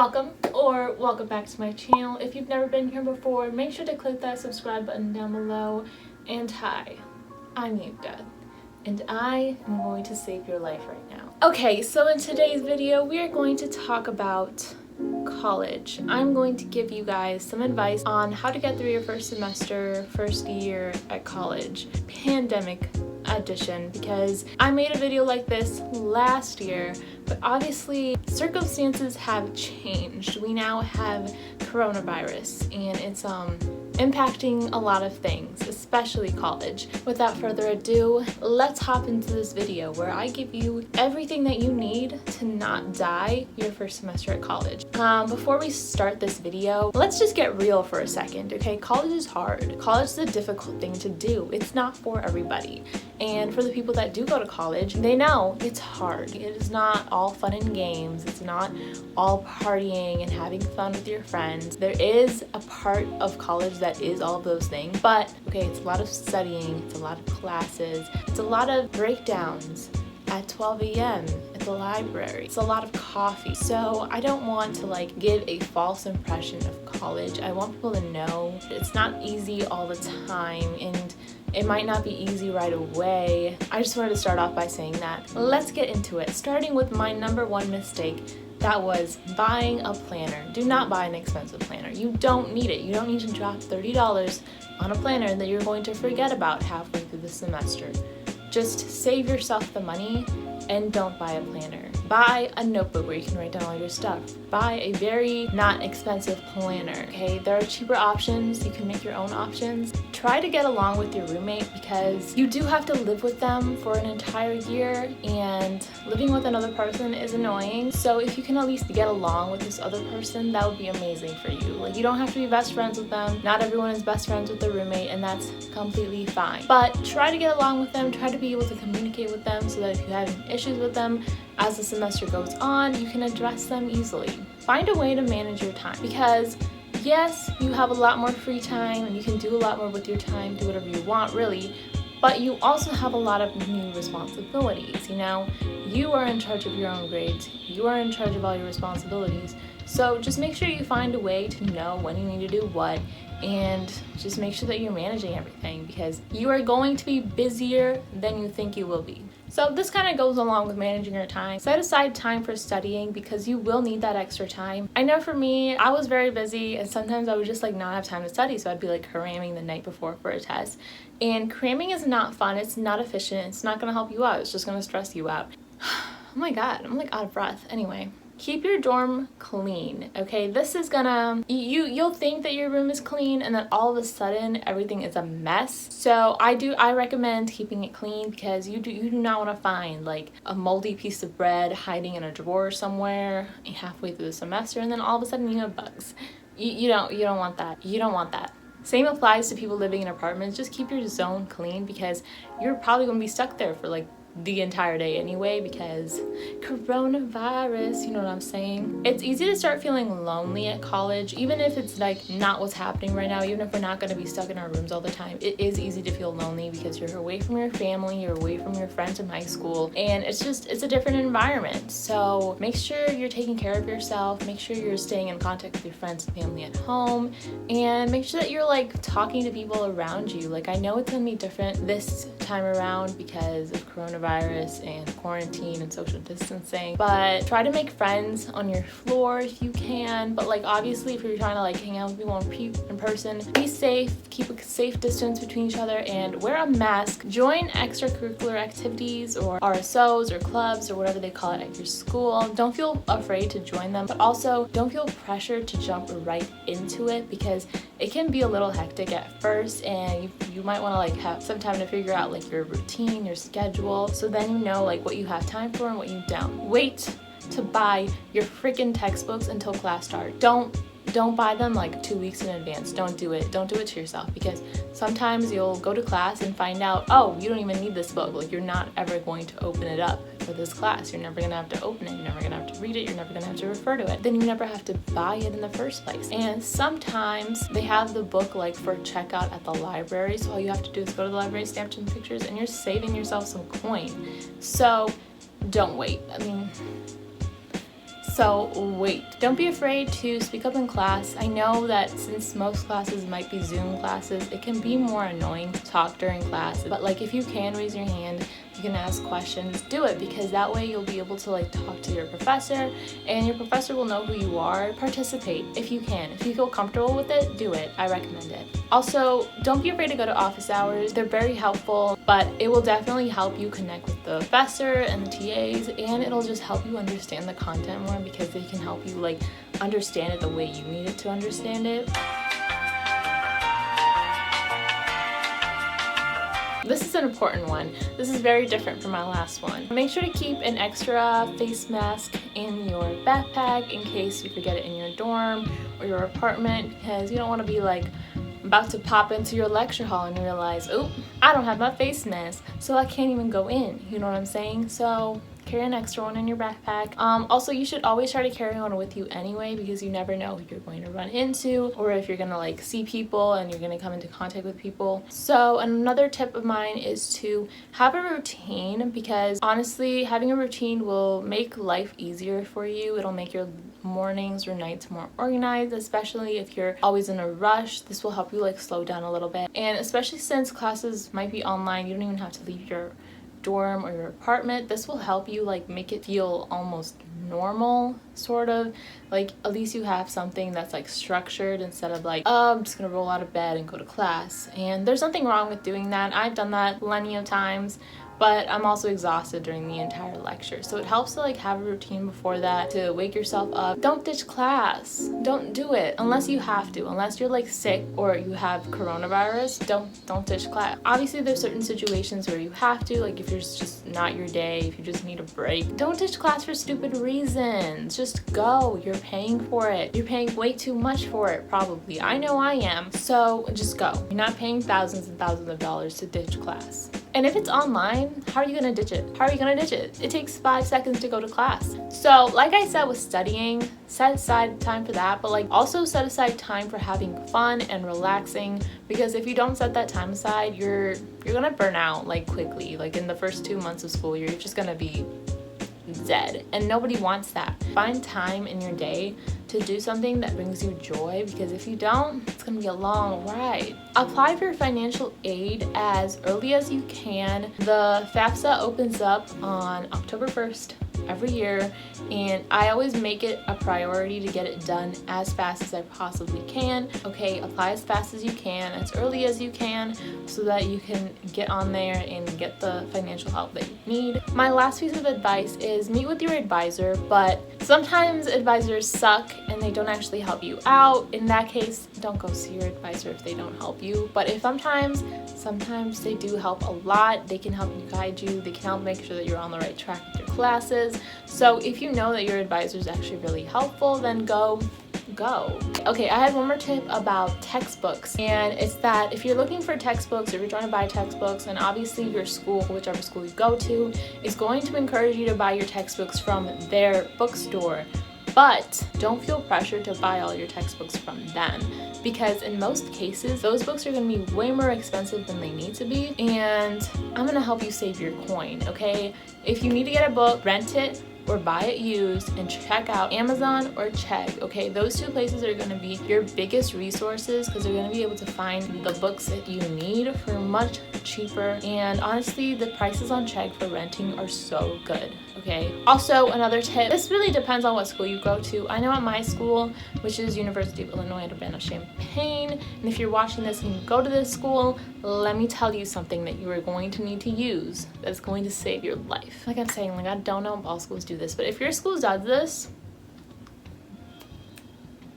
Welcome back to my channel. If you've never been here before, make sure to click that subscribe button down below. And hi, I'm Yuka, and I am going to save your life right now. Okay, so in today's video, we are going to talk about college. I'm going to give you guys some advice on how to get through your first semester, first year at college, pandemic edition, because I made a video like this last year, but obviously circumstances have changed. We now have coronavirus and it's impacting a lot of things, especially college. Without further ado, let's hop into this video where I give you everything that you need to not die your first semester at college. Before we start this video, let's just get real for a second, okay? College is hard. College is a difficult thing to do. It's not for everybody. And for the people that do go to college, they know it's hard. It is not all fun and games. It's not all partying and having fun with your friends. There is a part of college that is all of those things, but okay, it's a lot of studying, it's a lot of classes, it's a lot of breakdowns at 12 a.m. at the library. It's a lot of coffee. So I don't want to give a false impression of college. I want people to know it's not easy all the time and it might not be easy right away. I just wanted to start off by saying that. Let's get into it. Starting with my number one mistake. That was buying a planner. Do not buy an expensive planner. You don't need it. You don't need to drop $30 on a planner that you're going to forget about halfway through the semester. Just save yourself the money and don't buy a planner. Buy a notebook where you can write down all your stuff. Buy a very not expensive planner, okay? There are cheaper options. You can make your own options. Try to get along with your roommate because you do have to live with them for an entire year and living with another person is annoying. So if you can at least get along with this other person, that would be amazing for you. You don't have to be best friends with them. Not everyone is best friends with their roommate and that's completely fine. But try to get along with them. Try to be able to communicate with them so that if you have issues with them as the semester goes on, you can address them easily. Find a way to manage your time because yes, you have a lot more free time and you can do a lot more with your time, do whatever you want really, but you also have a lot of new responsibilities. You are in charge of your own grades, you are in charge of all your responsibilities, so just make sure you find a way to know when you need to do what and just make sure that you're managing everything because you are going to be busier than you think you will be. So this kind of goes along with managing your time. Set aside time for studying because you will need that extra time. I know for me, I was very busy and sometimes I would just not have time to study. So I'd be cramming the night before for a test. And cramming is not fun. It's not efficient. It's not going to help you out. It's just going to stress you out. Oh my God, I'm out of breath. Anyway. Keep your dorm clean, okay? This is gonna, you'll think that your room is clean and then all of a sudden everything is a mess. So I recommend keeping it clean because you do not want to find a moldy piece of bread hiding in a drawer somewhere halfway through the semester and then all of a sudden you have bugs. You don't want that. You don't want that. Same applies to people living in apartments. Just keep your zone clean because you're probably gonna be stuck there for the entire day anyway because coronavirus, you know what I'm saying? It's easy to start feeling lonely at college, even if it's not what's happening right now, even if we're not going to be stuck in our rooms all the time. It is easy to feel lonely because you're away from your family, you're away from your friends in high school, and it's a different environment. So make sure you're taking care of yourself, make sure you're staying in contact with your friends and family at home, and make sure that you're talking to people around you. I know it's going to be different this time around because of coronavirus and quarantine and social distancing, but try to make friends on your floor if you can. But obviously if you're trying to hang out with people in person, be safe, keep a safe distance between each other and wear a mask. Join extracurricular activities or RSOs or clubs or whatever they call it at your school. Don't feel afraid to join them, but also don't feel pressured to jump right into it because it can be a little hectic at first and you might want to have some time to figure out your routine, your schedule, so then you know what you have time for and what you don't. Wait to buy your freaking textbooks until class starts. Don't buy them 2 weeks in advance. Don't do it. Don't do it to yourself because sometimes you'll go to class and find out, oh, you don't even need this book. You're not ever going to open it up for this class. You're never gonna have to open it. You're never gonna have to read it. You're never gonna have to refer to it. Then you never have to buy it in the first place. And sometimes they have the book for checkout at the library. So all you have to do is go to the library, stamp some pictures, and you're saving yourself some coin. So don't wait. So wait, don't be afraid to speak up in class. I know that since most classes might be Zoom classes, it can be more annoying to talk during class, but like if you can raise your hand, you can ask questions, do it, because that way you'll be able to like talk to your professor and your professor will know who you are. Participate if you can. If you feel comfortable with it, do it. I recommend it. Also, don't be afraid to go to office hours. They're very helpful, but it will definitely help you connect with the professor and the TAs, and it'll just help you understand the content more because they can help you like understand it the way you need it to understand it. This is an important one. This is very different from my last one. Make sure to keep an extra face mask in your backpack in case you forget it in your dorm or your apartment, because you don't want to be like about to pop into your lecture hall and realize, oh, I don't have my face mask, so I can't even go in. You know what I'm saying? So carry an extra one in your backpack. Also, you should always try to carry one with you anyway, because you never know who you're going to run into or if you're gonna like see people and you're gonna come into contact with people. So another tip of mine is to have a routine, because honestly, having a routine will make life easier for you. It'll make your mornings or nights more organized, especially if you're always in a rush. This will help you like slow down a little bit, and especially since classes might be online, you don't even have to leave your dorm or your apartment. This will help you like make it feel almost normal, sort of like at least you have something that's like structured instead of like, oh, I'm just gonna roll out of bed and go to class. And there's nothing wrong with doing that. I've done that plenty of times, but I'm also exhausted during the entire lecture. So it helps to like have a routine before that to wake yourself up. Don't ditch class. Don't do it unless you have to. Unless you're like sick or you have coronavirus, don't ditch class. Obviously there's certain situations where you have to, like if it's just not your day, if you just need a break. Don't ditch class for stupid reasons. Just go. You're paying for it. You're paying way too much for it, probably. I know I am. So just go. You're not paying thousands and thousands of dollars to ditch class. And if it's online, how are you gonna ditch it? How are you gonna ditch it? It takes 5 seconds to go to class. So like I said with studying, set aside time for that, but like also set aside time for having fun and relaxing, because if you don't set that time aside, you're gonna burn out like quickly. Like in the first 2 months of school, you're just gonna be dead, and nobody wants that. Find time in your day to do something that brings you joy, because if you don't, it's gonna be a long ride. Apply for financial aid as early as you can. The FAFSA opens up on October 1st every year, and I always make it a priority to get it done as fast as I possibly can. Okay, apply as fast as you can, as early as you can, so that you can get on there and get the financial help that you need. My last piece of advice is meet with your advisor, but sometimes advisors suck and they don't actually help you out. In that case, don't go see your advisor if they don't help you. But if sometimes they do help a lot. They can help you, guide you, they can help make sure that you're on the right track with your classes. So if you know that your advisor is actually really helpful, then go. Okay, I had one more tip about textbooks, and it's that if you're looking for textbooks, or if you're trying to buy textbooks, and obviously your school, whichever school you go to, is going to encourage you to buy your textbooks from their bookstore. But don't feel pressured to buy all your textbooks from them, because in most cases, those books are going to be way more expensive than they need to be, and I'm going to help you save your coin, okay? If you need to get a book, rent it or buy it used, and check out Amazon or Chegg, okay? Those two places are going to be your biggest resources, because they're going to be able to find the books that you need for much cheaper, and honestly, the prices on Chegg for renting are so good. Okay. Also, another tip, this really depends on what school you go to. I know at my school, which is University of Illinois at Urbana, Champaign, and if you're watching this and you go to this school, let me tell you something that you are going to need to use that's going to save your life. Like I'm saying, like I don't know if all schools do this, but if your school does this,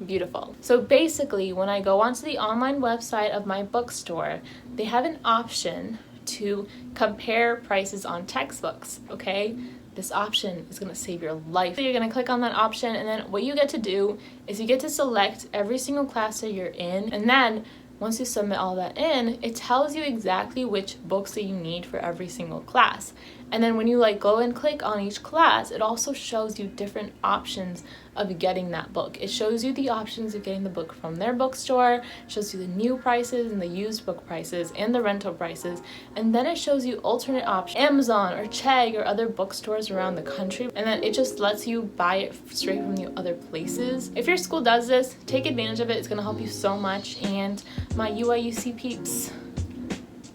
beautiful. So basically, when I go onto the online website of my bookstore, they have an option to compare prices on textbooks, okay? This option is going to save your life. So you're going to click on that option, and then what you get to do is you get to select every single class that you're in, and then once you submit all that in, it tells you exactly which books that you need for every single class. And then when you like go and click on each class, it also shows you different options of getting that book. It shows you the options of getting the book from their bookstore, shows you the new prices and the used book prices and the rental prices, and then it shows you alternate options, Amazon or Chegg or other bookstores around the country, and then it just lets you buy it straight from the other places. If your school does this, take advantage of it. It's going to help you so much, and my UIUC peeps,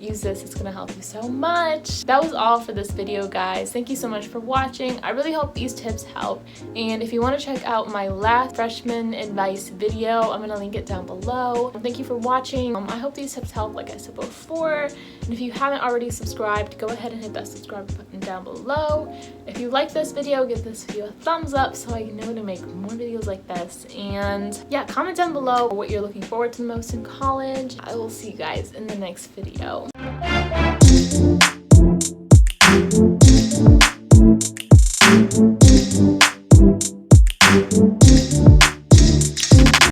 use this. It's gonna help you so much. That was all for this video, guys. Thank you so much for watching. I really hope these tips help, and if you want to check out my last freshman advice video, I'm gonna link it down below. Thank you for watching. I hope these tips help, like I said before, and if you haven't already subscribed, go ahead and hit that subscribe button down below. If you like this video, give this video a thumbs up so I know to make more videos like this, and yeah, comment down below what you're looking forward to the most in college. I will see you guys in the next video.